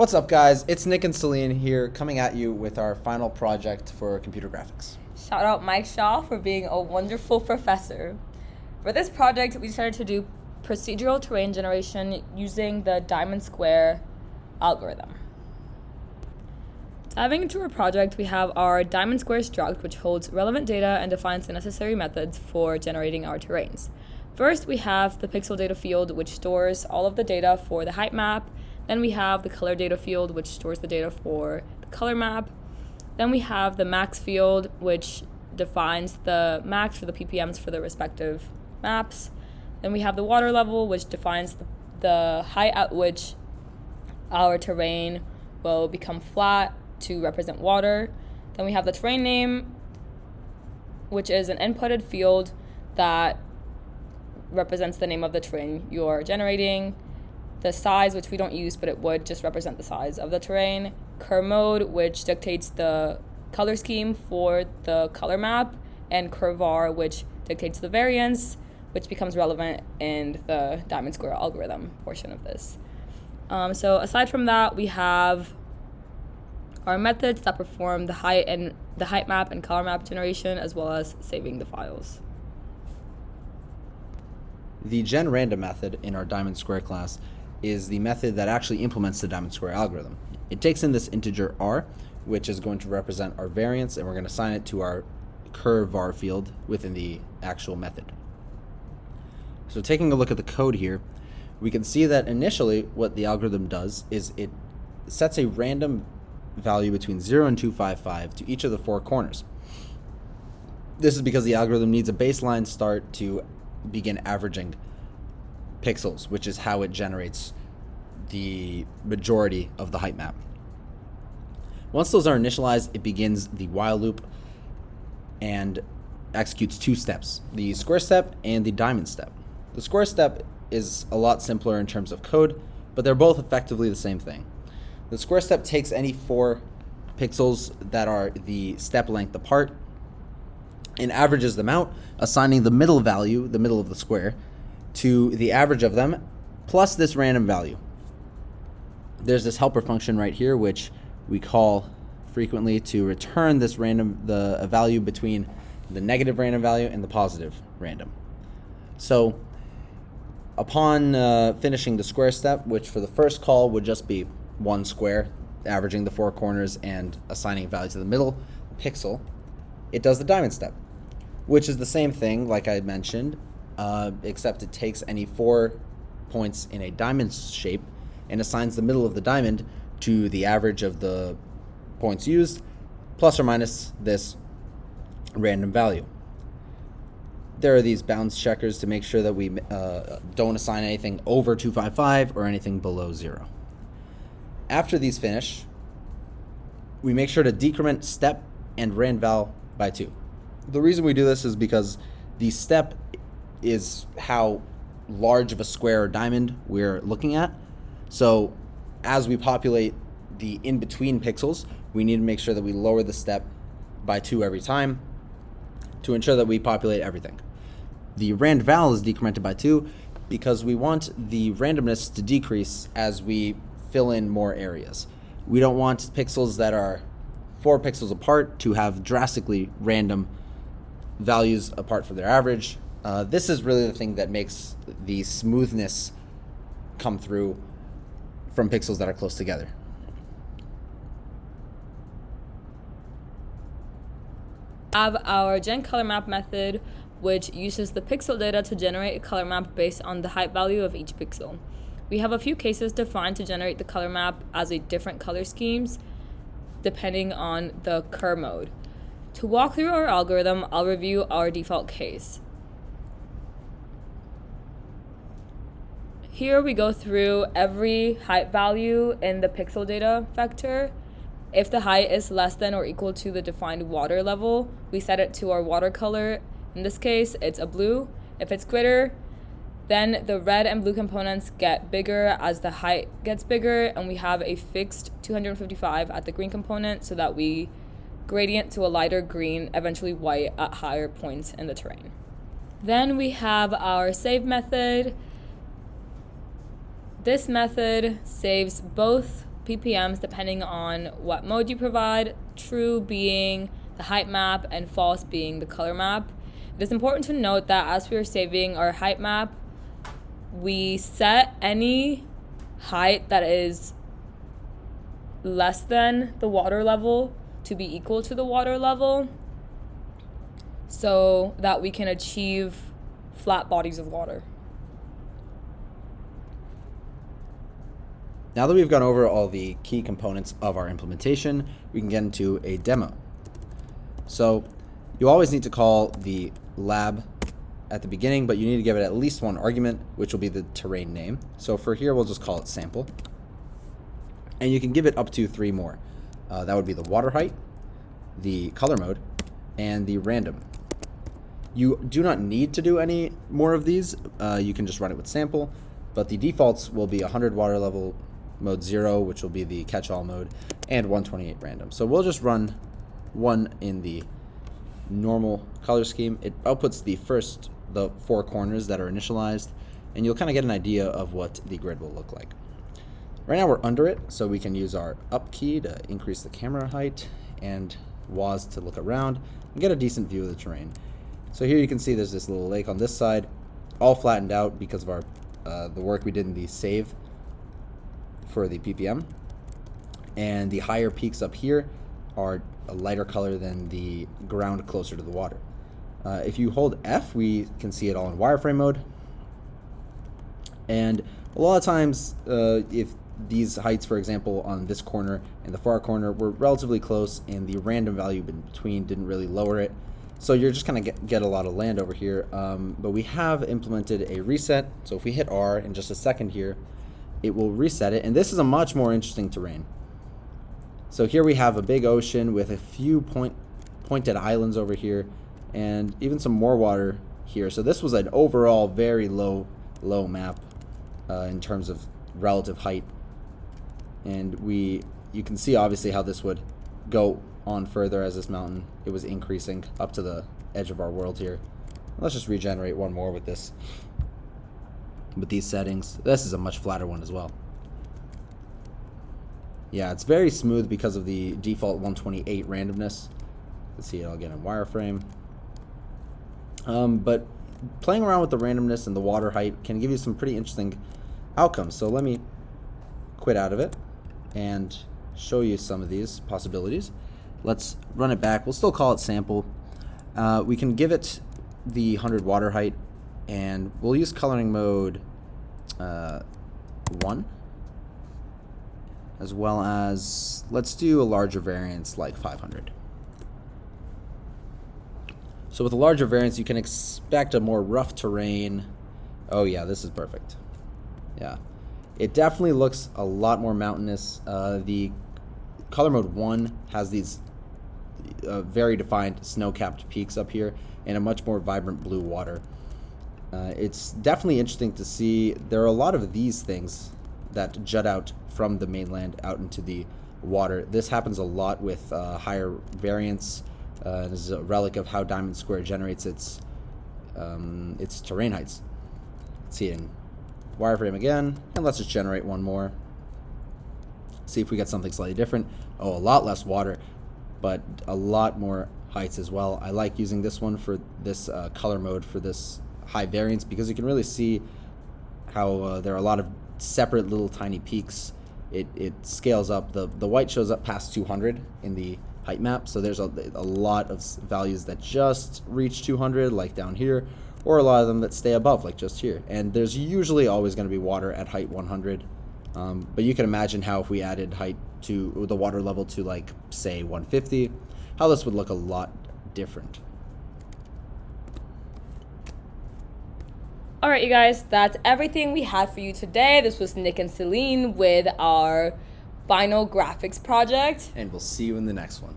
What's up, guys? It's Nick and Celine here, coming at you with our final project for computer graphics. Shout out Mike Shah for being a wonderful professor. For this project, we decided to do procedural terrain generation using the DiamondSquare algorithm. Diving into our project, we have our DiamondSquare struct, which holds relevant data and defines the necessary methods for generating our terrains. First, we have the pixel data field, which stores all of the data for the height map. Then we have the color data field, which stores the data for the color map. Then we have the max field, which defines the max for the ppms for the respective maps. Then we have the water level, which defines the height at which our terrain will become flat to represent water. Then we have the terrain name, which is an inputted field that represents the name of the terrain you're generating. The size, which we don't use, but it would just represent the size of the terrain. Curve mode, which dictates the color scheme for the color map. And curvar, which dictates the variance, which becomes relevant in the DiamondSquare algorithm portion of this. So aside from that, we have our methods that perform the height map and color map generation, as well as saving the files. The genRandom method in our DiamondSquare class is the method that actually implements the DiamondSquare algorithm. It takes in this integer r, which is going to represent our variance, and we're going to assign it to our curvar field within the actual method. So taking a look at the code here, we can see that initially what the algorithm does is it sets a random value between 0 and 255 to each of the four corners. This is because the algorithm needs a baseline start to begin averaging pixels, which is how it generates the majority of the height map. Once those are initialized, it begins the while loop and executes two steps, the square step and the diamond step. The square step is a lot simpler in terms of code, but they're both effectively the same thing. The square step takes any four pixels that are the step length apart and averages them out, assigning the middle value, the middle of the square, to the average of them plus this random value. There's this helper function right here, which we call frequently to return this the value between the negative random value and the positive random. So upon finishing the square step, which for the first call would just be one square, averaging the four corners and assigning a value to the middle pixel, it does the diamond step, which is the same thing like I mentioned, except it takes any 4 points in a diamond shape and assigns the middle of the diamond to the average of the points used, plus or minus this random value. There are these bounds checkers to make sure that we don't assign anything over 255 or anything below 0. After these finish, we make sure to decrement step and randval by 2. The reason we do this is because the step is how large of a square or diamond we're looking at. So as we populate the in-between pixels, we need to make sure that we lower the step by 2 every time to ensure that we populate everything. The randval is decremented by 2 because we want the randomness to decrease as we fill in more areas. We don't want pixels that are 4 pixels apart to have drastically random values apart from their average. This is really the thing that makes the smoothness come through from pixels that are close together. Have our genColorMap method, which uses the pixel data to generate a color map based on the height value of each pixel. We have a few cases defined to generate the color map as a different color schemes depending on the curve mode. To walk through our algorithm, I'll review our default case. Here we go through every height value in the pixel data vector. If the height is less than or equal to the defined water level, we set it to our watercolor. In this case, it's a blue. If it's greater, then the red and blue components get bigger as the height gets bigger, and we have a fixed 255 at the green component so that we gradient to a lighter green, eventually white at higher points in the terrain. Then we have our save method. This method saves both ppms depending on what mode you provide, true being the height map and false being the color map. It is important to note that as we are saving our height map, we set any height that is less than the water level to be equal to the water level so that we can achieve flat bodies of water. Now that we've gone over all the key components of our implementation, we can get into a demo. So you always need to call the lab at the beginning, but you need to give it at least one argument, which will be the terrain name. So for here, we'll just call it sample. And you can give it up to 3 more. That would be the water height, the color mode, and the random. You do not need to do any more of these. You can just run it with sample, but the defaults will be 100 water level, mode 0, which will be the catch-all mode, and 128 random. So we'll just run one in the normal color scheme. It outputs the 4 corners that are initialized, and you'll kind of get an idea of what the grid will look like. Right now we're under it, so we can use our up key to increase the camera height and WAS to look around and get a decent view of the terrain. So here you can see there's this little lake on this side, all flattened out because of our the work we did in the save for the ppm, and the higher peaks up here are a lighter color than the ground closer to the water. If you hold F, we can see it all in wireframe mode, and a lot of times if these heights, for example, on this corner and the far corner were relatively close and the random value in between didn't really lower it, so you're just going to get a lot of land over here. But we have implemented a reset, so if we hit R in just a second here, it will reset it, and this is a much more interesting terrain. So here we have a big ocean with a few pointed islands over here, and even some more water here. So this was an overall very low map in terms of relative height, and you can see obviously how this would go on further as this mountain, it was increasing up to the edge of our world here. Let's just regenerate one more with this. With these settings, this is a much flatter one as well. Yeah, it's very smooth because of the default 128 randomness. Let's see it all again in wireframe. But playing around with the randomness and the water height can give you some pretty interesting outcomes. So let me quit out of it and show you some of these possibilities. Let's run it back. We'll still call it sample. We can give it the 100 water height, and we'll use coloring mode 1, as well as let's do a larger variance like 500. So with a larger variance, you can expect a more rough terrain. Oh yeah, this is perfect. Yeah, it definitely looks a lot more mountainous. The color mode 1 has these very defined snow-capped peaks up here and a much more vibrant blue water. It's definitely interesting to see. There are a lot of these things that jut out from the mainland out into the water. This happens a lot with higher variance. This is a relic of how DiamondSquare generates its terrain heights. Let's see it in wireframe again, and let's just generate one more. See if we get something slightly different. Oh, a lot less water, but a lot more heights as well. I like using this one for this color mode for this high variance because you can really see how there are a lot of separate little tiny peaks. It scales up. The white shows up past 200 in the height map, so there's a lot of values that just reach 200, like down here, or a lot of them that stay above, like just here. And there's usually always going to be water at height 100, but you can imagine how if we added height to the water level to, like, say 150, how this would look a lot different. All right, you guys, that's everything we had for you today. This was Nick and Celine with our final graphics project. And we'll see you in the next one.